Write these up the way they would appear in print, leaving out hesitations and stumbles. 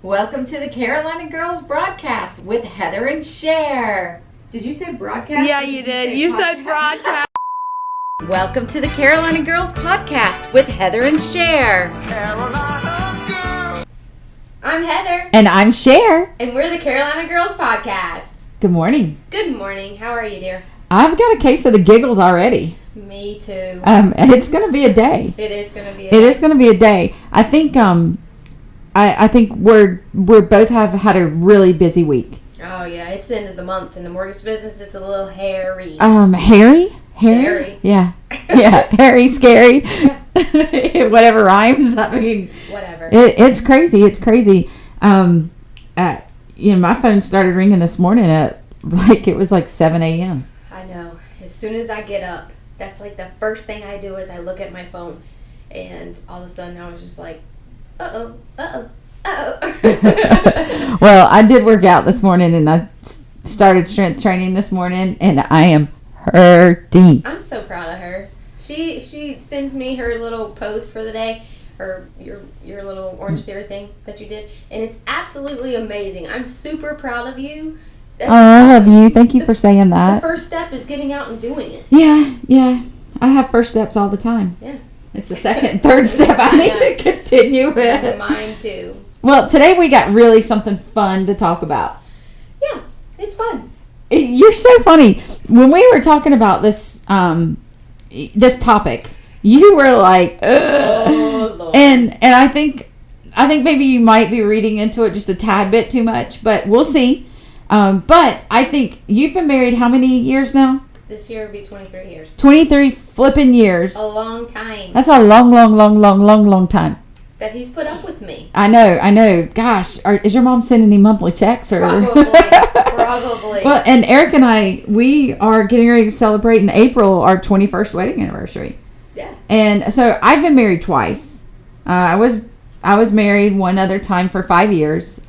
Welcome to the Carolina Girls broadcast with Heather and Cher. Did you say broadcast? Yeah, you did. You said broadcast. Welcome to the Carolina Girls podcast with Heather and Cher. I'm Heather. And I'm Cher. And we're the Carolina Girls podcast. Good morning. Good morning. How are you, dear? I've got a case of the giggles already. Me too. And it's going to be a day. It is going to be a day. It is going to be a day. I think I think we're both have had a really busy week. Oh yeah, it's the end of the month in the mortgage business. It's a little hairy. Hairy? Scary. Yeah. Yeah. Hairy, scary. Yeah. Whatever rhymes. I mean, whatever. It's crazy. It's crazy. My phone started ringing this morning at it was 7 a.m. I know. As soon as I get up, that's the first thing I do is I look at my phone, and all of a sudden I was just like, uh-oh. Well, I did work out this morning, and I started strength training this morning, and I am hurting. I'm so proud of her. She sends me her little post for the day, or your little Orange Theory thing that you did, and it's absolutely amazing. I'm super proud of you. I love you. Thank you for saying that. The first step is getting out and doing it. Yeah. I have first steps all the time. Yeah. It's the second and third step I need to continue with. Mine too. Well, today we got really something fun to talk about. Yeah, it's fun. You're so funny. When we were talking about this this topic, you were like, ugh. Oh, Lord. And I think maybe you might be reading into it just a tad bit too much, but we'll see. But I think you've been married how many years now? This year would be 23 years. 23 flipping years. A long time. That's a long time. That he's put up with me. I know. Gosh, is your mom sending you monthly checks? Or? Probably. Well, and Eric and I, we are getting ready to celebrate in April our 21st wedding anniversary. Yeah. And so I've been married twice. I was married one other time for 5 years.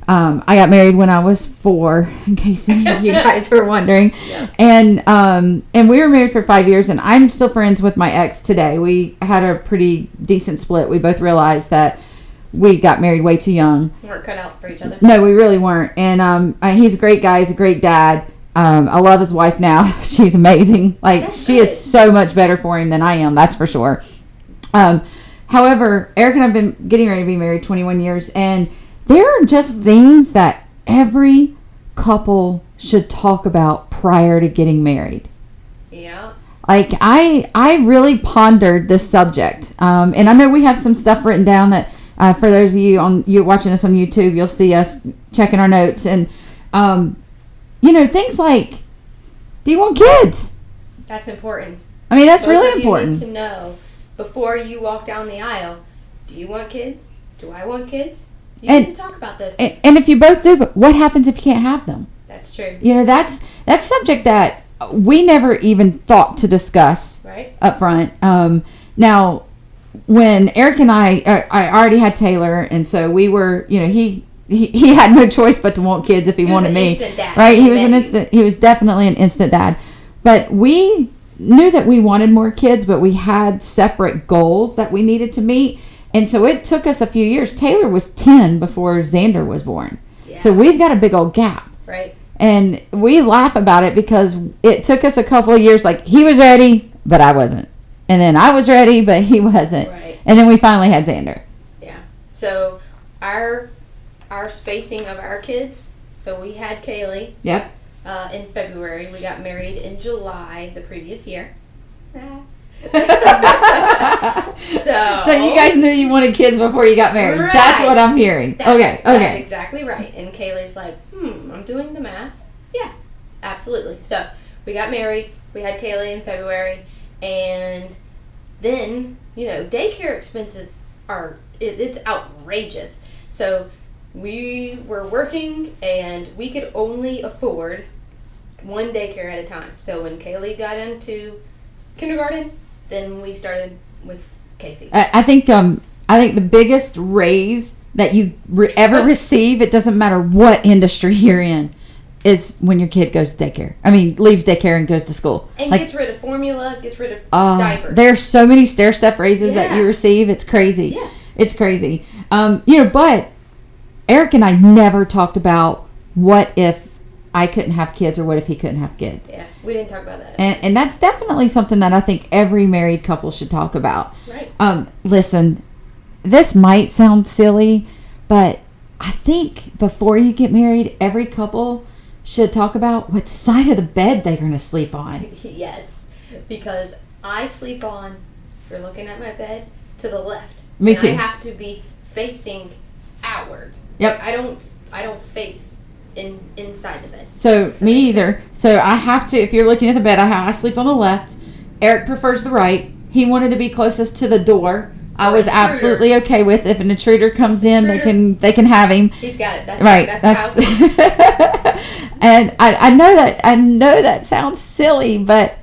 I got married when I was 4, in case any of you guys were wondering. Yeah. And we were married for 5 years, and I'm still friends with my ex today. We had a pretty decent split. We both realized that we got married way too young. We weren't cut out for each other. No, we really weren't. And he's a great guy. He's a great dad. I love his wife now. She's amazing. She is so much better for him than I am. That's for sure. However, Eric and I have been getting ready to be married 21 years, and there are just things that every couple should talk about prior to getting married. Yeah. I really pondered this subject. And I know we have some stuff written down that for those of you watching us on YouTube, you'll see us checking our notes. And, things like, do you want kids? That's important. I mean, that's really important. You need to know before you walk down the aisle, do you want kids? Do I want kids? You need to talk about those things. And if you both do, but what happens if you can't have them? That's true. That's subject that we never even thought to discuss up front. Now, when Eric and I already had Taylor, and so we were, he had no choice but to want kids if he wanted me. Instant dad. Right? He was definitely an instant dad. But we knew that we wanted more kids, but we had separate goals that we needed to meet. And so it took us a few years. Taylor was 10 before Xander was born. Yeah. So we've got a big old gap. Right. And we laugh about it because it took us a couple of years. He was ready, but I wasn't. And then I was ready, but he wasn't. Right. And then we finally had Xander. Yeah. So our spacing of our kids. So we had Kaylee. Yep. In February. We got married in July the previous year. So you guys knew you wanted kids before you got married. Right. That's what I'm hearing. Okay. That's exactly right. And Kaylee's like, I'm doing the math. Yeah, absolutely. So we got married. We had Kaylee in February. And then, daycare expenses it's outrageous. So we were working, and we could only afford one daycare at a time. So when Kaylee got into kindergarten, then we started with Casey. I think the biggest raise that you ever receive, it doesn't matter what industry you're in, is when your kid goes to daycare. I mean, leaves daycare and goes to school. And gets rid of formula, gets rid of diapers. There's so many stair-step raises that you receive. It's crazy. Yeah. It's crazy. But Eric and I never talked about what if I couldn't have kids or what if he couldn't have kids. Yeah, we didn't talk about that. And that's definitely something that I think every married couple should talk about. Right. Listen, this might sound silly, but I think before you get married, every couple should talk about what side of the bed they're going to sleep on. Yes, because I sleep on, if you're looking at my bed, to the left. Me and too. I have to be facing outwards. Yep. Like, I don't face inside the bed. So me either. So I have to. If you're looking at the bed, I sleep on the left. Eric prefers the right. He wanted to be closest to the door. I was Intruder. absolutely okay with if an intruder comes in, Intruder. they can have him. He's got it. That's Right. That's And I know that sounds silly, but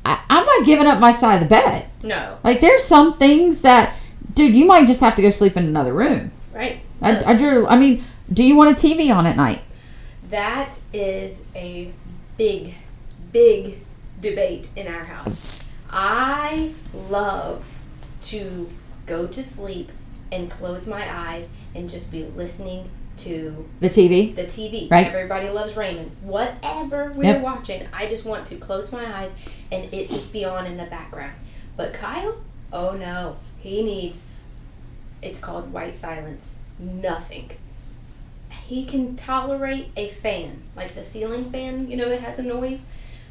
I'm not giving up my side of the bed. no. Like there's some things that, dude, you might just have to go sleep in another room. Right. I mean, do you want a TV on at night? That is a big, big debate in our house. I love to go to sleep and close my eyes and just be listening to The TV? the TV. Right. Everybody Loves Raymond. Whatever we're Yep. watching, I just want to close my eyes and it just be on in the background. But Kyle, oh no, he needs, it's called white silence. Nothing. He can tolerate a fan, like the ceiling fan, it has a noise,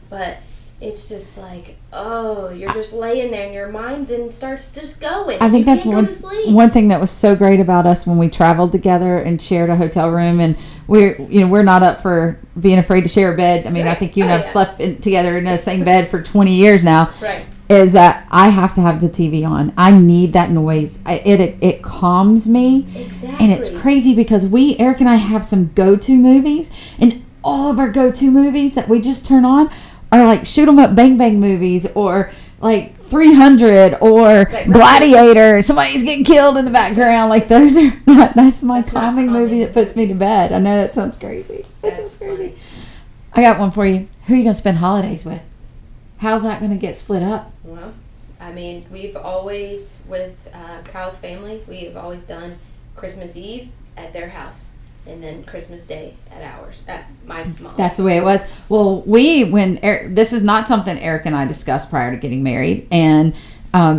but it's just like, oh, you're just laying there and your mind then starts just going. I think You that's can't go to sleep. one thing that was so great about us when we traveled together and shared a hotel room, and we're not up for being afraid to share a bed. I mean, I Right. think you and Oh, I've yeah. slept together in the same bed for 20 years now. Right. Is that I have to have the TV on. I need that noise. It calms me. Exactly. And it's crazy because Eric and I have some go-to movies, and all of our go-to movies that we just turn on are like shoot 'em up bang bang movies, or like 300, or Like Gladiator. Somebody's getting killed in the background. Like those are that's my That's not calming movie calming. that puts me to bed. I know that sounds crazy. That That's sounds crazy. funny. I got one for you. Who are you gonna spend holidays with? How's that gonna get split up? Well, I mean, we've always, with Kyle's family, we've always done Christmas Eve at their house, and then Christmas Day at ours, at my mom's. That's the way it was. Well, this is not something Eric and I discussed prior to getting married, and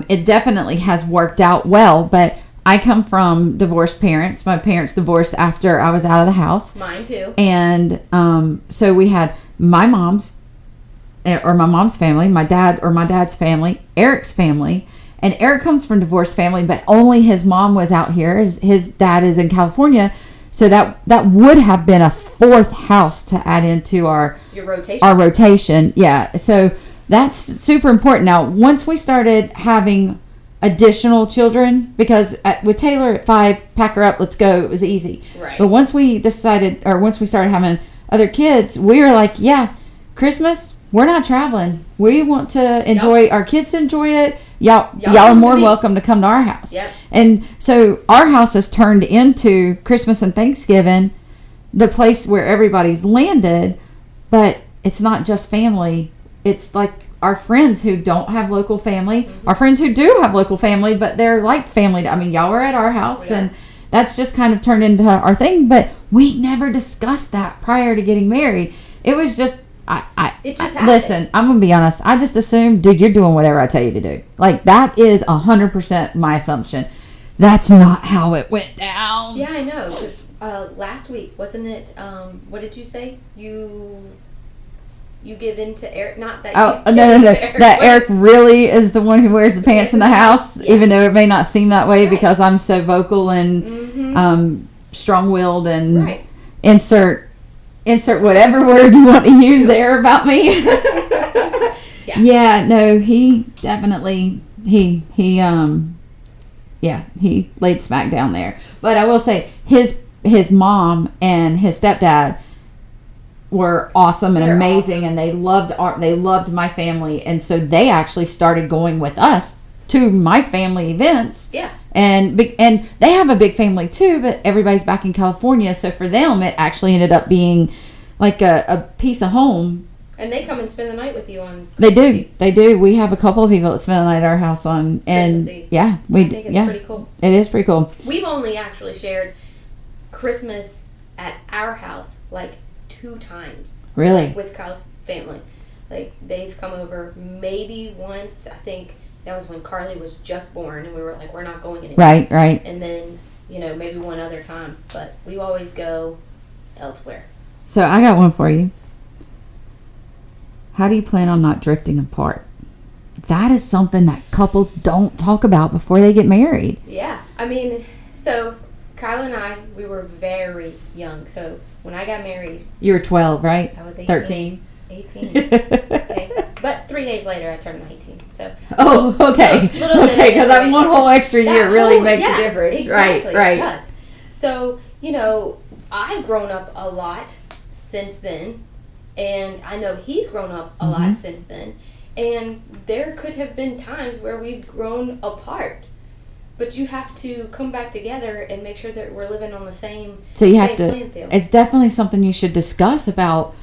it definitely has worked out well. But I come from divorced parents. My parents divorced after I was out of the house, Mine too. and so we had my mom's family, my dad's family, Eric's family. And Eric comes from a divorced family, but only his mom was out here. His dad is in California. So that would have been a fourth house to add into Your rotation. our rotation. Yeah. So that's super important. Now, once we started having additional children, because with Taylor at 5, pack her up, let's go, it was easy. Right. But once we started having other kids, we were like, yeah, Christmas, we're not traveling. We want to enjoy, our kids to enjoy it. Y'all are come more to than me. welcome to come to our house. Yep. And so our house has turned into Christmas and Thanksgiving, the place where everybody's landed, but it's not just family. It's like our friends who don't have local family, our friends who do have local family, but they're like family. I mean, y'all are at our house, We are. and that's just kind of turned into our thing, but we never discussed that prior to getting married. It was just, It just happened. listen, I'm going to be honest. I just assumed, dude, you're doing whatever I tell you to do. Like, that is 100% my assumption. That's not how it went down. Yeah, I know. 'Cause, last week, wasn't it? What did you say? You give in to Eric. Not that. Oh, you no. give in to Eric, That but- Eric really is the one who wears the pants in the house, Yeah. even though it may not seem that way Right. because I'm so vocal and Mhm. strong-willed and Right. insert whatever word you want to use there about me. Yeah, no, he definitely he laid smack down there. But I will say his mom and his stepdad were awesome and They're amazing, and they loved my family, and so they actually started going with us to my family events. Yeah. And they have a big family too, but everybody's back in California, so for them it actually ended up being like a piece of home And they come and spend the night with you on. They do. We have a couple of people that spend the night at our house on, and Christmas Eve. yeah, I think it's pretty cool. It is pretty cool. We've only actually shared Christmas at our house like 2 times. Really? Like, with Kyle's family. Like, they've come over maybe once. I think that was when Carly was just born, and we were like, we're not going anywhere. Right. And then, maybe one other time. But we always go elsewhere. So I got one for you. How do you plan on not drifting apart? That is something that couples don't talk about before they get married. Yeah. I mean, so Kyle and I, we were very young. So when I got married. You were 12, right? I was 18. 13. 18. Okay. But 3 days later, I turned 19. So. Oh, okay. Okay, because that one whole extra year really makes a difference. Exactly, Right. It does. So, I've grown up a lot since then. And I know he's grown up a lot since then. And there could have been times where we've grown apart. But you have to come back together and make sure that we're living on the same So you have to, playing field. it's definitely something you should discuss about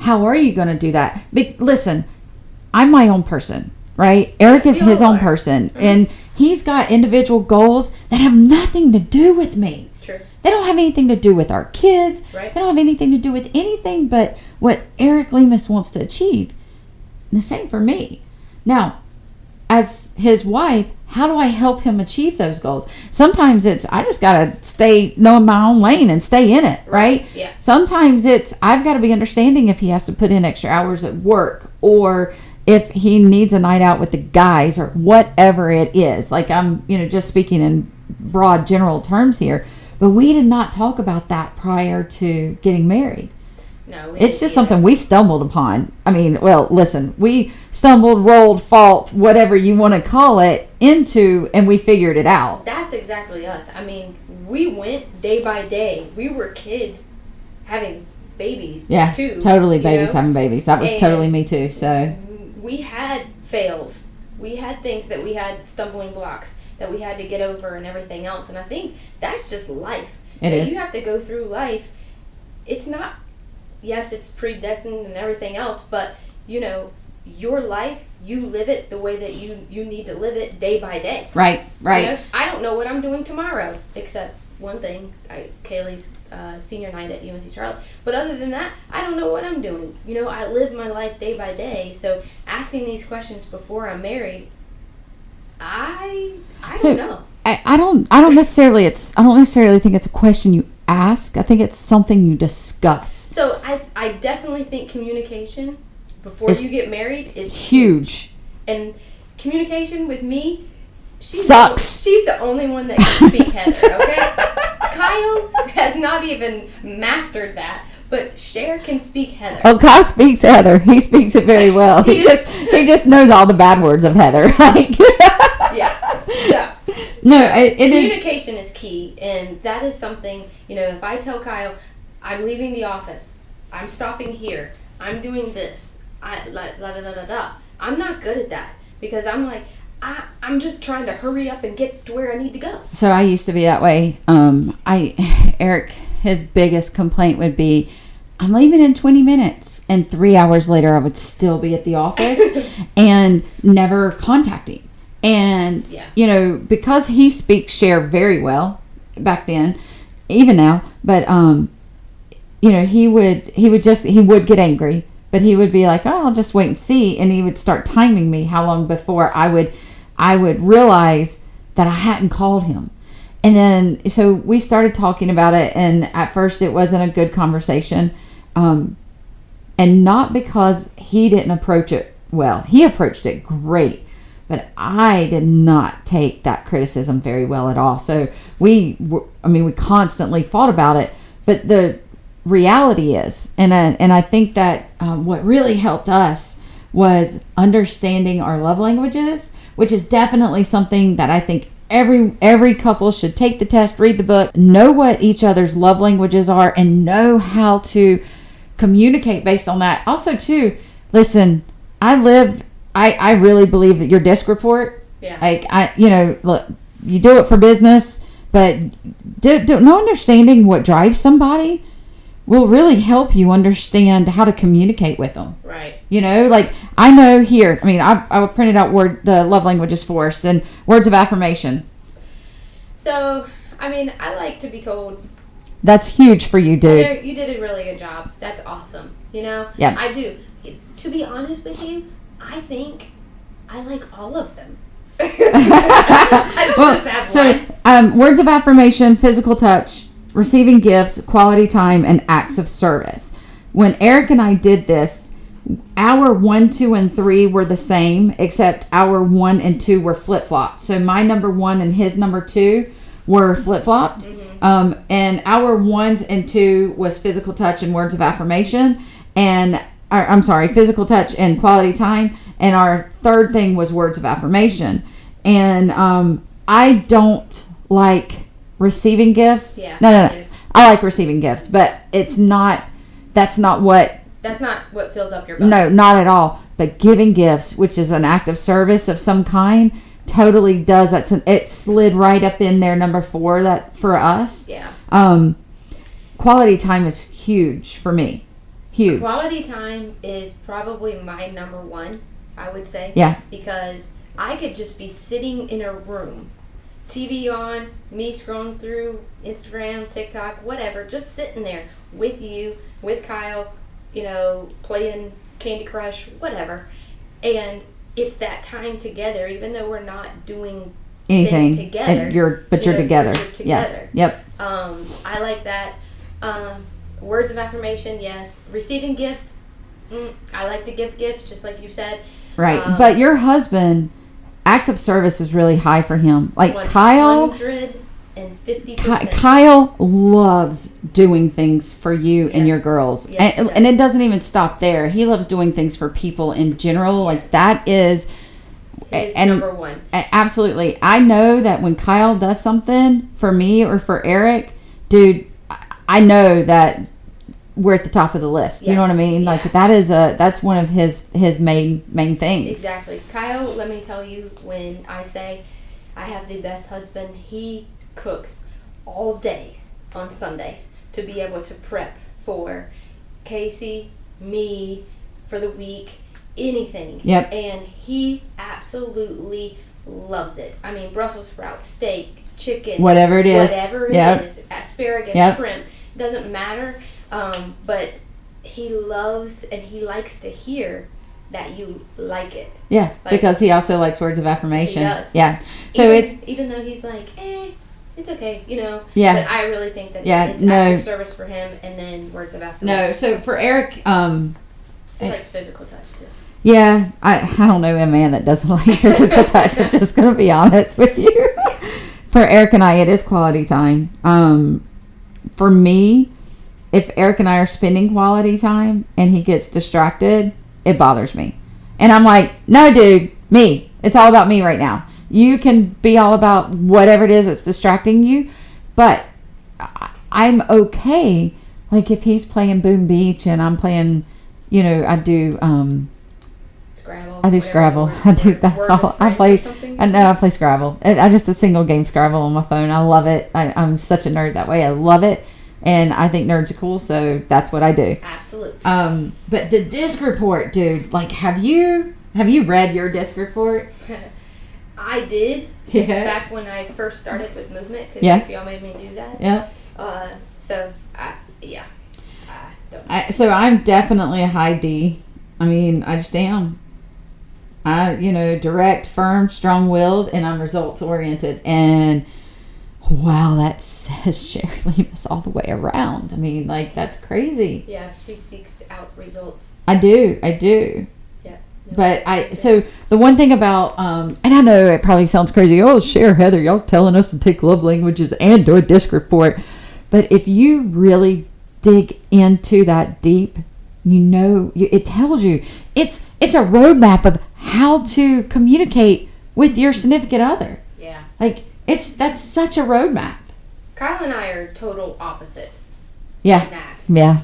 how are you going to do that. But listen, I'm my own person, right? Eric is his own person. And he's got individual goals that have nothing to do with me. True. They don't have anything to do with our kids. Right. They don't have anything to do with anything but what Eric Lemus wants to achieve. And the same for me. Now, as his wife, how do I help him achieve those goals? Sometimes it's, I just got to know my own lane and stay in it, right? Yeah. Sometimes it's, I've got to be understanding if he has to put in extra hours at work or if he needs a night out with the guys or whatever it is. Like I'm, just speaking in broad general terms here. But we did not talk about that prior to getting married. No, It's just something we stumbled upon. I mean, well, listen, we stumbled, rolled, fought, whatever you want to call it, into, and we figured it out. That's exactly us. I mean, we went day by day. We were kids having babies, Yeah, too. totally babies having babies. That was totally me too, so. We had fails. We had things that we had stumbling blocks that we had to get over and everything else. And I think that's just life. It is. You have to go through life. It's not, yes, it's predestined and everything else, but, your life, you live it the way that you need to live it day by day. Right. I don't know what I'm doing tomorrow, except one thing, Kaylee's senior night at UNC Charlotte. But other than that, I don't know what I'm doing. I live my life day by day. So asking these questions before I'm married, I don't know. I don't necessarily think it's a question you ask. I think it's something you discuss. So I definitely think communication before you get married is huge. And communication with me sucks. She's the only one that can speak Heather, okay? Kyle has not even mastered that, but Cher can speak Heather. Oh, Kyle speaks Heather. He speaks it very well. He just knows all the bad words of Heather. Yeah. So no, it is. Communication is key, and that is something, if I tell Kyle, I'm leaving the office, I'm stopping here, I'm doing this, I'm not good at that, because I'm like, I'm just trying to hurry up and get to where I need to go. So I used to be that way. Eric, his biggest complaint would be, I'm leaving in 20 minutes. And 3 hours later, I would still be at the office and never contact him. And, because he speaks Cher very well back then, even now, but, he would get angry, but he would be like, oh, I'll just wait and see. And he would start timing me how long before I would realize that I hadn't called him. And then, so we started talking about it, and at first it wasn't a good conversation. And not because he didn't approach it well. He approached it great, but I did not take that criticism very well at all. So we constantly fought about it, but the reality is, and I think that what really helped us was understanding our love languages, which is definitely something that I think every couple should take the test, read the book, know what each other's love languages are, and know how to communicate based on that. Also, too, listen, I really believe that your disc report, look, you do it for business, but no understanding what drives somebody will really help you understand how to communicate with them. Right. You know, like I know here. I mean, I printed out the love languages for us and words of affirmation. So, I mean, I like to be told. That's huge for you, dude. Heather, you did a really good job. That's awesome. You know? Yeah. I do. To be honest with you, I think I like all of them. I don't just have one. Words of affirmation, physical touch, receiving gifts, quality time, and acts of service. When Eric and I did this, our 1, 2, and 3 were the same, except our 1 and 2 were flip-flopped. So my number 1 and his number 2 were flip-flopped. Mm-hmm. And our 1s and 2 was physical touch and words of affirmation. Physical touch and quality time. And our third thing was words of affirmation. And I don't like receiving gifts. Yeah. No. I like receiving gifts, but that's not what fills up your butt. No, not at all. But giving gifts, which is an act of service of some kind, totally does. It slid right up in there, number 4, that for us. Yeah. Quality time is huge for me. Huge. Quality time is probably my number 1, I would say. Yeah. Because I could just be sitting in a room, TV on, me scrolling through Instagram, TikTok, whatever, just sitting there with you, with Kyle, you know, playing Candy Crush, whatever. And it's that time together, even though we're not doing anything things together. You're together. You're together. Yeah. Yep. I like that. Words of affirmation, yes. Receiving gifts, I like to give gifts, just like you said. Right. But your husband, acts of service is really high for him. Like 150%. Kyle loves doing things for you and your girls. Yes, and it doesn't even stop there. He loves doing things for people in general. Yes. Like that is number 1. Absolutely. I know that when Kyle does something for me or for Eric, dude, I know that we're at the top of the list. Yeah. You know what I mean? Yeah. Like that's one of his main things. Exactly. Kyle, let me tell you, when I say I have the best husband, he cooks all day on Sundays to be able to prep for Casey, me, for the week, anything. Yep. And he absolutely loves it. I mean, Brussels sprouts, steak, chicken, whatever it is, asparagus, shrimp, doesn't matter. But he loves and he likes to hear that you like it. Yeah, because he also likes words of affirmation. He does. Yeah. So even though he's like, it's okay, you know. Yeah. But I really think that it's active service for him, and then words of affirmation. No, so for Eric, he likes physical touch too. Yeah, I don't know a man that doesn't like physical touch. I'm just going to be honest with you. For Eric and I, it is quality time. For me, if Eric and I are spending quality time and he gets distracted, it bothers me. And I'm like, no, dude, me. It's all about me right now. You can be all about whatever it is that's distracting you, but I'm okay. Like if he's playing Boom Beach and I'm playing, you know, I do Scrabble. I do Scrabble. That's all I play. I play Scrabble. I just a single game Scrabble on my phone. I love it. I'm such a nerd that way. I love it. And I think nerds are cool, so that's what I do. Absolutely. But the disc report, dude, like have you read your disc report? I did. Yeah. Back when I first started with movement, because y'all made me do that. Yeah. So I'm definitely a high D. I mean, I just am. Direct, firm, strong-willed, and I'm results-oriented. And wow, that says Sherry Lemus all the way around. I mean, like, that's crazy. Yeah, she seeks out results. I do. Yeah. But so the one thing about, and I know it probably sounds crazy. Oh, Heather, y'all telling us to take love languages and do a disc report. But if you really dig into that deep, it tells you it's a roadmap of how to communicate with your significant other. Yeah. Like that's such a roadmap. Kyle and I are total opposites. Yeah. Like that. Yeah.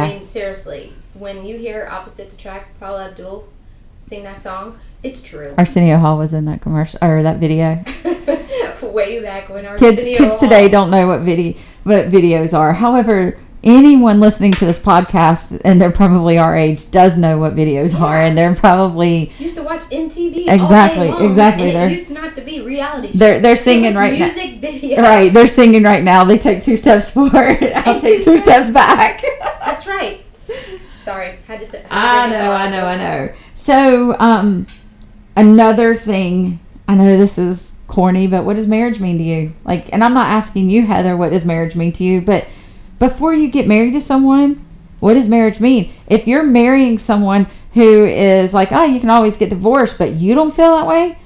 I mean, seriously, when you hear Opposites Attract, Paula Abdul sing that song, it's true. Arsenio Hall was in that commercial or that video. Way back when Arsenio kids today don't know what videos are. However, anyone listening to this podcast, and they're probably our age, does know what videos are, and they're probably used to watch MTV exactly, all day long, exactly. and They're it used not to be reality shows. they're singing right now. Music video. Right, they're singing right now. They take 2 steps forward. I'll take 2 steps back. That's right. Sorry, had to say. I know. So, another thing. I know this is corny, but what does marriage mean to you? Like, and I'm not asking you, Heather, what does marriage mean to you? But before you get married to someone, what does marriage mean? If you're marrying someone who is like, oh, you can always get divorced, but you don't feel that way,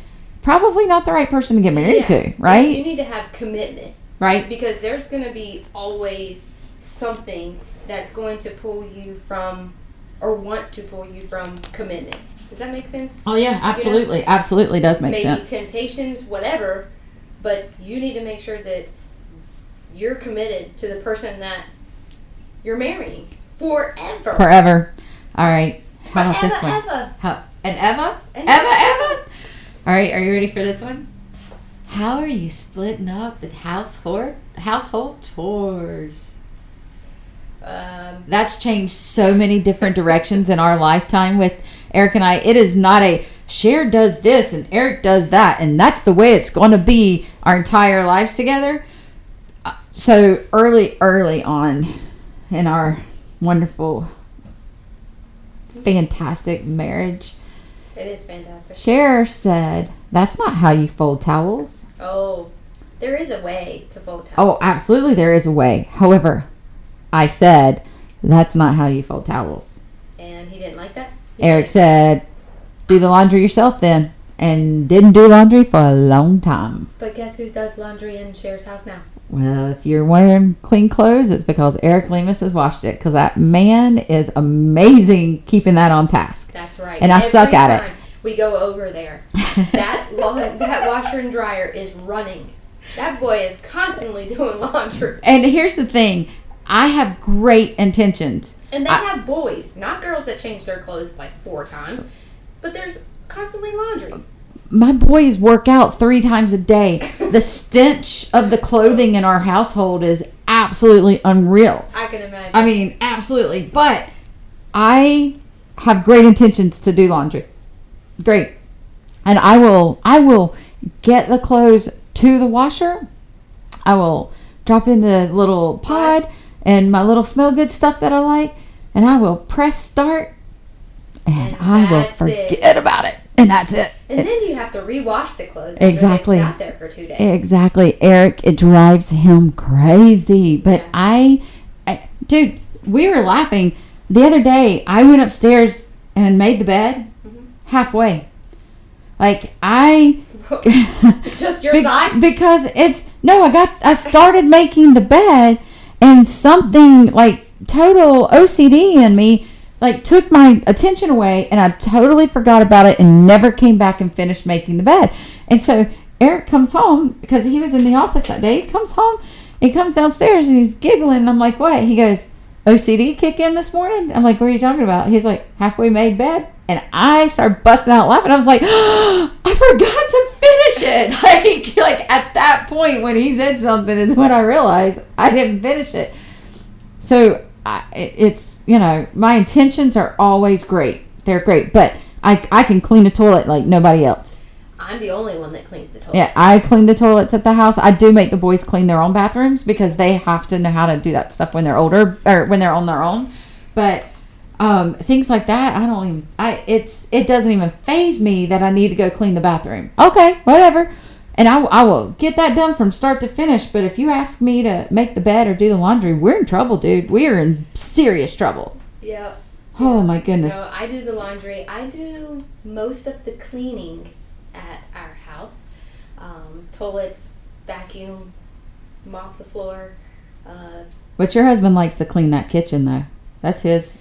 probably not the right person to get married to, right? You need to have commitment. Right. Because there's going to be always something that's going to pull you from, or want to pull you from commitment. Does that make sense? Oh, yeah, absolutely. Absolutely does make sense. Maybe temptations, whatever, but you need to make sure that you're committed to the person that you're marrying forever. Forever. All right. How about this one? Ever. Eva? And Eva? All right, are you ready for this one? How are you splitting up the household chores? That's changed so many different directions in our lifetime with Eric and I. It is not a Cher does this and Eric does that, and that's the way it's going to be our entire lives together. So early on in our wonderful, fantastic marriage, it is fantastic. Cher said, "That's not how you fold towels." Oh, there is a way to fold towels. Oh, absolutely, there is a way. However, I said, "That's not how you fold towels." And he didn't like that? Eric said, "Do the laundry yourself then," and didn't do laundry for a long time. But guess who does laundry in Cher's house now? Well, if you're wearing clean clothes, it's because Eric Lemus has washed it, because that man is amazing keeping that on task. That's right. And I suck at it. We go over there. That washer and dryer is running. That boy is constantly doing laundry. And here's the thing. I have great intentions. And they have boys, not girls that change their clothes like 4 times. But there's constantly laundry. My boys work out 3 times a day. The stench of the clothing in our household is absolutely unreal. I can imagine. I mean, absolutely. But I have great intentions to do laundry. Great. And I will get the clothes to the washer. I will drop in the little pod and my little smell good stuff that I like, and I will press start, and I will forget about it. And that's it. And then you have to rewash the clothes. Exactly. After they've sat there for 2 days. Exactly. Eric, it drives him crazy. But Yeah. I dude, we were laughing. The other day, I went upstairs and made the bed halfway. Like, Just your side? Because I started making the bed, and something like total OCD in me like took my attention away, and I totally forgot about it and never came back and finished making the bed. And so Eric comes home, because he was in the office that day. He comes home, he comes downstairs and he's giggling, and I'm like, what? He goes, OCD kick in this morning? I'm like, what are you talking about? He's like, halfway made bed. And I started busting out laughing. I was like, oh, I forgot to finish it. Like at that point when he said something is when I realized I didn't finish it. So it's, my intentions are always great. They're great. But I can clean the toilet like nobody else. I'm the only one that cleans the toilet. Yeah, I clean the toilets at the house. I do make the boys clean their own bathrooms, because they have to know how to do that stuff when they're older, or when they're on their own. But things like that, it doesn't even faze me that I need to go clean the bathroom. Okay, whatever. And I will get that done from start to finish. But if you ask me to make the bed or do the laundry, we're in trouble, dude. We are in serious trouble. Yeah. Oh my goodness. No, I do the laundry. I do most of the cleaning at our house. Toilets, vacuum, mop the floor. But your husband likes to clean that kitchen, though. That's his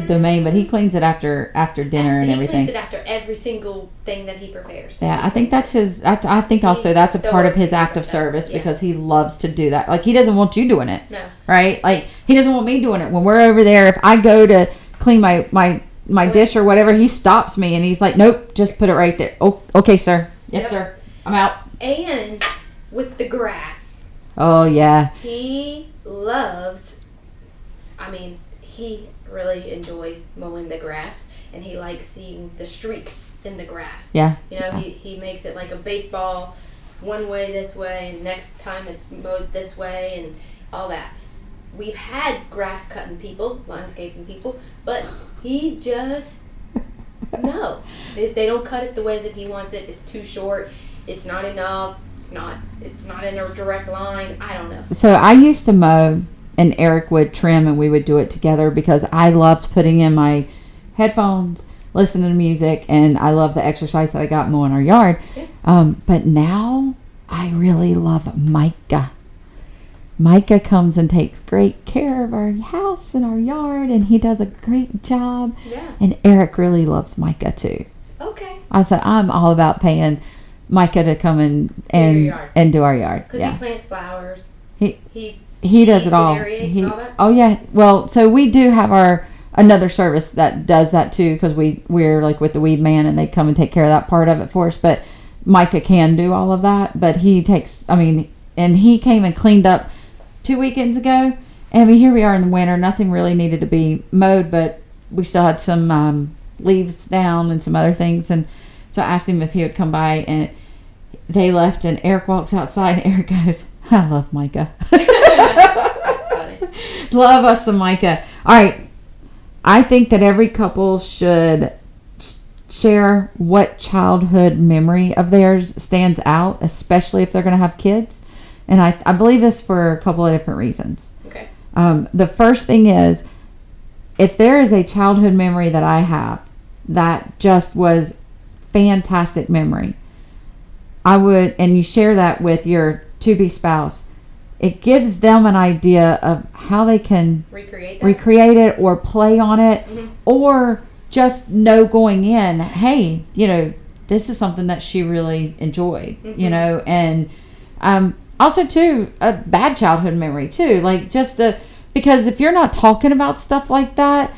domain, but he cleans it after dinner and everything. He cleans it after every single thing that he prepares. Yeah, I think that's his. I think also that's a part of his act of service, because he loves to do that. Like, he doesn't want you doing it. No. Right? Like, he doesn't want me doing it. When we're over there, if I go to clean my dish or whatever, he stops me and he's like, "Nope, just put it right there." Oh, okay, sir. Yes, sir. I'm out. And with the grass. Oh yeah. He loves I mean, he really enjoys mowing the grass, and he likes seeing the streaks in the grass. Yeah. You know, he makes it like a baseball, one way this way, and next time it's mowed this way, and all that. We've had grass cutting people, landscaping people, but he just, no. They don't cut it the way that he wants it. It's too short. It's not enough. It's not in a direct line. I don't know. So I used to mow, and Eric would trim, and we would do it together because I loved putting in my headphones, listening to music, and I love the exercise that I got mowing our yard. Yeah. But now I really love Micah. Micah comes and takes great care of our house and our yard, and he does a great job. Yeah. And Eric really loves Micah too. Okay. I'm all about paying Micah to come and do our yard. Because he plants flowers. He does it all. And all that? Oh yeah. Well, so we do have another service that does that too, because we're like with the weed man, and they come and take care of that part of it for us. But Micah can do all of that. But he he came and cleaned up 2 weekends ago, and here we are in the winter. Nothing really needed to be mowed, but we still had some leaves down and some other things, and so I asked him if he would come by, and they left, and Eric walks outside, and Eric goes, I love Micah. That's funny. Love us some Micah. All right. I think that every couple should share what childhood memory of theirs stands out, especially if they're going to have kids. And I believe this for a couple of different reasons. Okay. The first thing is, if there is a childhood memory that I have that just was fantastic memory, and you share that with your to-be spouse, it gives them an idea of how they can recreate it or play on it, or just know going in, hey, this is something that she really enjoyed, and also too, a bad childhood memory too, like because if you're not talking about stuff like that,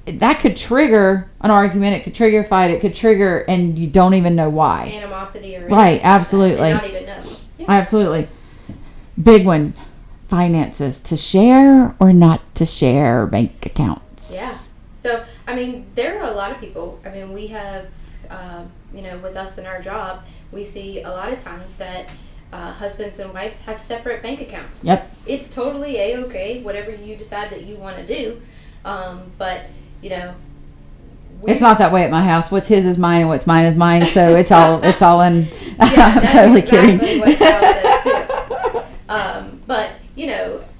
that could trigger an argument, it could trigger a fight, it could trigger, and you don't even know why. Animosity or right, absolutely. Not even know. Yeah. Absolutely. Big one, finances, to share or not to share bank accounts. Yeah. So, there are a lot of people, we have, with us in our job, we see a lot of times that husbands and wives have separate bank accounts. Yep. It's totally A-okay, whatever you decide that you want to do. But, it's not that way at my house. What's his is mine, and what's mine is mine. So it's all in. Yeah, I'm totally kidding. What Cal says too. But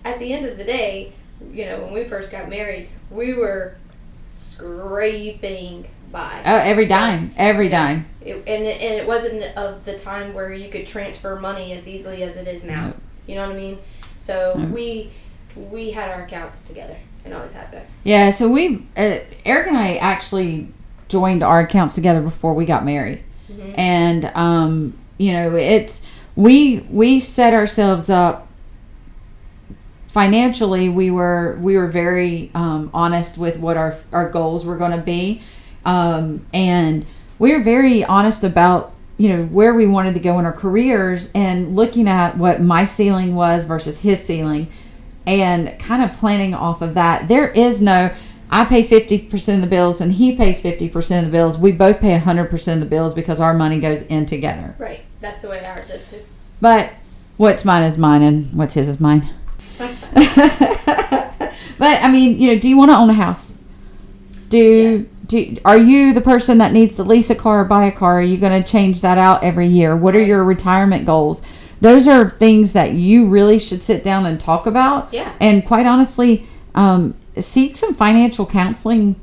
at the end of the day, when we first got married, we were scraping by. Oh, every dime. It wasn't of the time where you could transfer money as easily as it is now. Nope. You know what I mean? So we had our accounts together and always had that. Yeah, so Eric and I actually joined our accounts together before we got married. Mm-hmm. And it's we set ourselves up financially. We were very honest with what our goals were going to be, and we were very honest about where we wanted to go in our careers, and looking at what my ceiling was versus his ceiling, and kind of planning off of that. There is no, I pay 50% of the bills and he pays 50% of the bills. We both pay 100% of the bills because our money goes in together. Right. That's the way ours is too. But what's mine is mine, and what's his is mine. But do you want to own a house? Yes. Are you the person that needs to lease a car or buy a car? Are you going to change that out every year? What are your retirement goals? Those are things that you really should sit down and talk about. Yeah. And quite honestly, seek some financial counseling,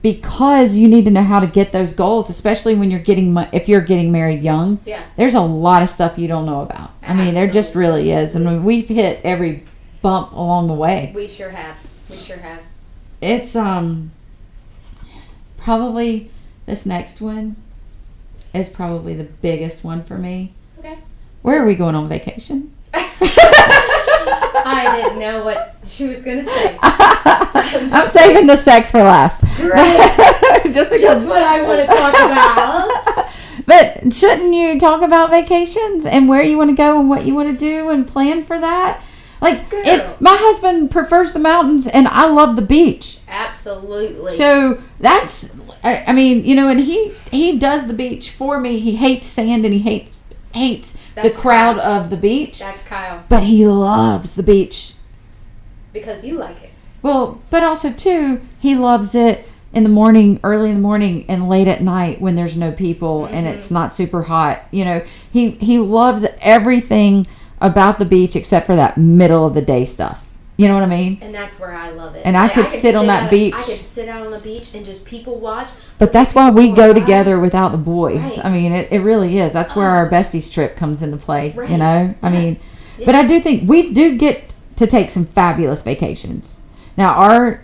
because you need to know how to get those goals, especially when if you're getting married young. Yeah. There's a lot of stuff you don't know about. Absolutely. There just really is. We've hit every bump along the way. We sure have. It's probably, this next one is probably the biggest one for me. Okay. Where are we going on vacation? I didn't know what she was going to say. I'm saving the sex for last. Right. Just what I want to talk about. But shouldn't you talk about vacations and where you want to go and what you want to do and plan for that? Like, Girl. if my husband prefers the mountains and I love the beach. Absolutely. So that's, I mean, you know, and he does the beach for me. He hates sand and he hates the That's crowd Kyle. of the beach. That's Kyle. But he loves the beach. Because you like it. Well, but also, too, he loves it in the morning, early in the morning, and late at night when there's no people and it's not super hot. You know, he loves everything about the beach except for that middle of the day stuff. You know what I mean? And that's where I love it. And I could sit on that beach. I could sit out on the beach and just people watch. But that's why we go together without the boys. Right. I mean, it really is. That's where our besties trip comes into play, Right. you know? I mean, Yes. but I do think we do get to take some fabulous vacations. Now, our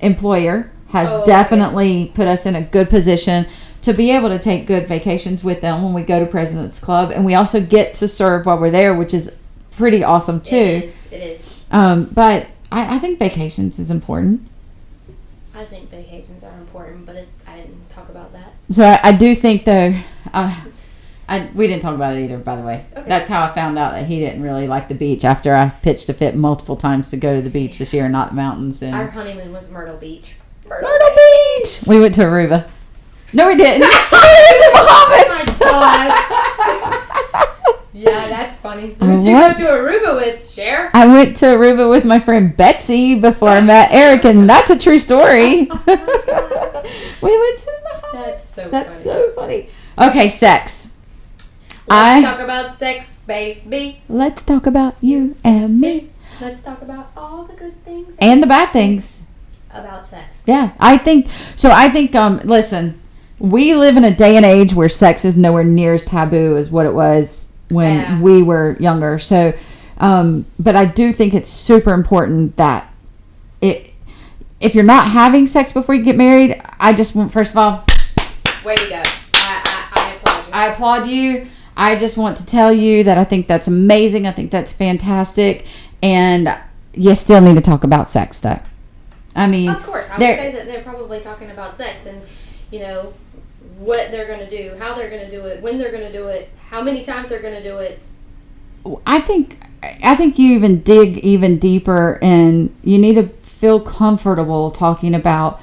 employer has definitely put us in a good position to be able to take good vacations with them when we go to President's Club. And we also get to serve while we're there, which is pretty awesome, too. It is. But I think vacations is important. I think vacations are important, but I didn't talk about that. So I do think, though, we didn't talk about it either, by the way. Okay. That's how I found out that he didn't really like the beach after I pitched a fit multiple times to go to the beach this year, not the mountains. And Our honeymoon was Myrtle Beach. Myrtle Beach! We went to Aruba. No, we didn't. We went to Bahamas. Oh my God. Yeah, that's funny. Who'd you What? go to Aruba with, Cher? I went to Aruba with my friend Betsy before I met Eric, and that's a true story. We went to the Bahamas. That's so so funny. Okay, sex. Let's talk about sex, baby. Let's talk about you and me. Let's talk about all the good things And the bad things. about sex. Yeah, I think, listen, we live in a day and age where sex is nowhere near as taboo as what it was when we were younger. So, but I do think it's super important that if you're not having sex before you get married, I just want, first of all, Way to go. I applaud you. I applaud you. I just want to tell you that I think that's amazing. I think that's fantastic. And you still need to talk about sex, though. I mean, Of course. I would say that they're probably talking about sex and, you know, what they're going to do, how they're going to do it, when they're going to do it, how many times they're going to do it. I think you even dig even deeper, and you need to feel comfortable talking about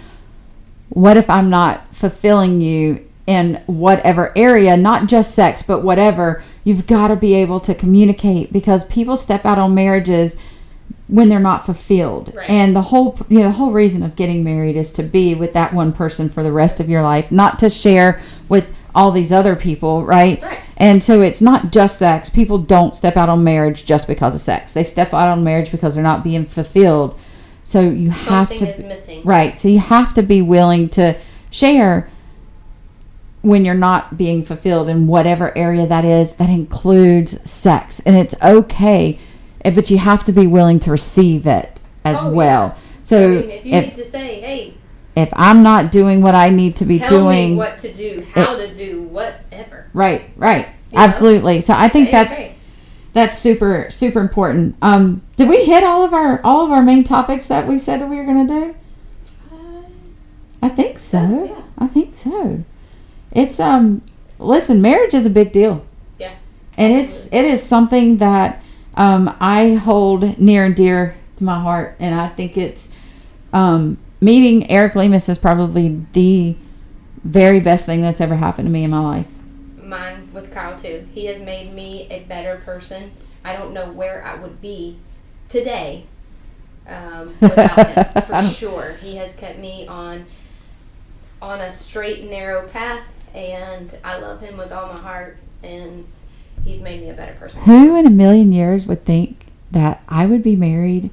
what if I'm not fulfilling you in whatever area, not just sex, but whatever. You've got to be able to communicate, because people step out on marriages when they're not fulfilled. Right. And the whole reason of getting married is to be with that one person for the rest of your life, not to share with all these other people, right? Right. And so it's not just sex. People don't step out on marriage just because of sex. They step out on marriage because they're not being fulfilled. So you have Something to is missing. Right. So you have to be willing to share when you're not being fulfilled in whatever area that is. That includes sex. And it's okay, but you have to be willing to receive it as well. So I mean, if you need to say, hey, if I'm not doing what I need to be tell doing, me what to do, how to do, whatever. right, You know? absolutely. So I think Okay. that's super super important. Did we hit all of our main topics that we said we were going to do? I think so. Yeah. I think so. It's listen, marriage is a big deal. Yeah. And it is something that I hold near and dear to my heart, and I think it's meeting Eric Lemus is probably the very best thing that's ever happened to me in my life. Mine with Kyle too. He has made me a better person. I don't know where I would be today without him, for sure. He has kept me on a straight and narrow path, and I love him with all my heart, and he's made me a better person. Who in a million years would think that I would be married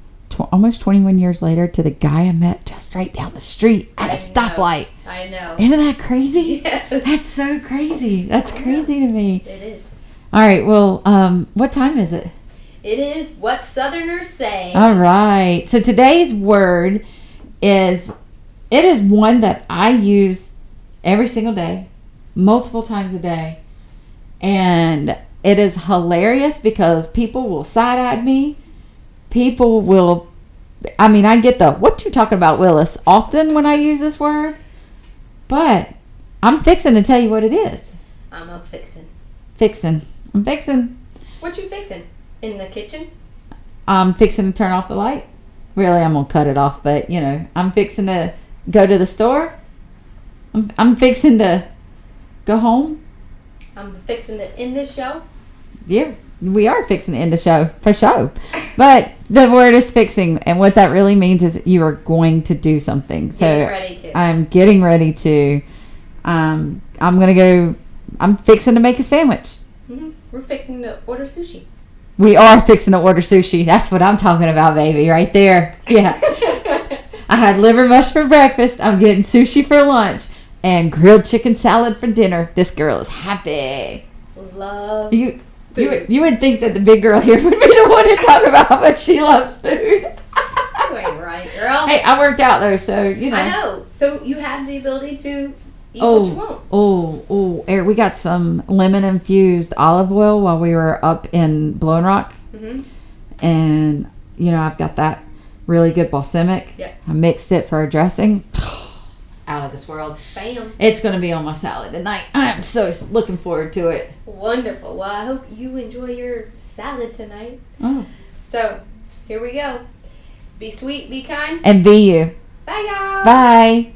almost 21 years later to the guy I met just right down the street at a stoplight? I know. Isn't that crazy? Yes. That's so crazy. That's crazy to me. It is. All right. Well, what time is it? It is what Southerners say. All right. So today's word is one that I use every single day, multiple times a day. And it is hilarious because people will side-eye me. People will, I get the, what you talking about, Willis, often when I use this word. But I'm fixing to tell you what it is. I'm fixing. I'm fixing. What you fixing? In the kitchen? I'm fixing to turn off the light. Really, I'm gonna cut it off, but I'm fixing to go to the store. I'm fixing to go home. I'm fixing to end this show. Yeah, we are fixing to end the show for sure. But the word is fixing, and what that really means is you are going to do something. So Getting ready to. I'm getting ready to. I'm gonna go. I'm fixing to make a sandwich. We're fixing to order sushi. We are fixing to order sushi. That's what I'm talking about, baby, right there. Yeah. I had liver mush for breakfast. I'm getting sushi for lunch and grilled chicken salad for dinner. This girl is happy. Love You food. would think that the big girl here would be the one to talk about how much she loves food. You ain't right, girl. Hey, I worked out though, so I know. So you have the ability to eat what you want. Eric, we got some lemon infused olive oil while we were up in Blowing Rock, and I've got that really good balsamic. Yeah. I mixed it for our dressing. Out of this world. Bam. It's going to be on my salad tonight. I'm so looking forward to it. Wonderful. Well, I hope you enjoy your salad tonight. Oh. So, here we go. Be sweet, be kind. And be you. Bye, y'all. Bye.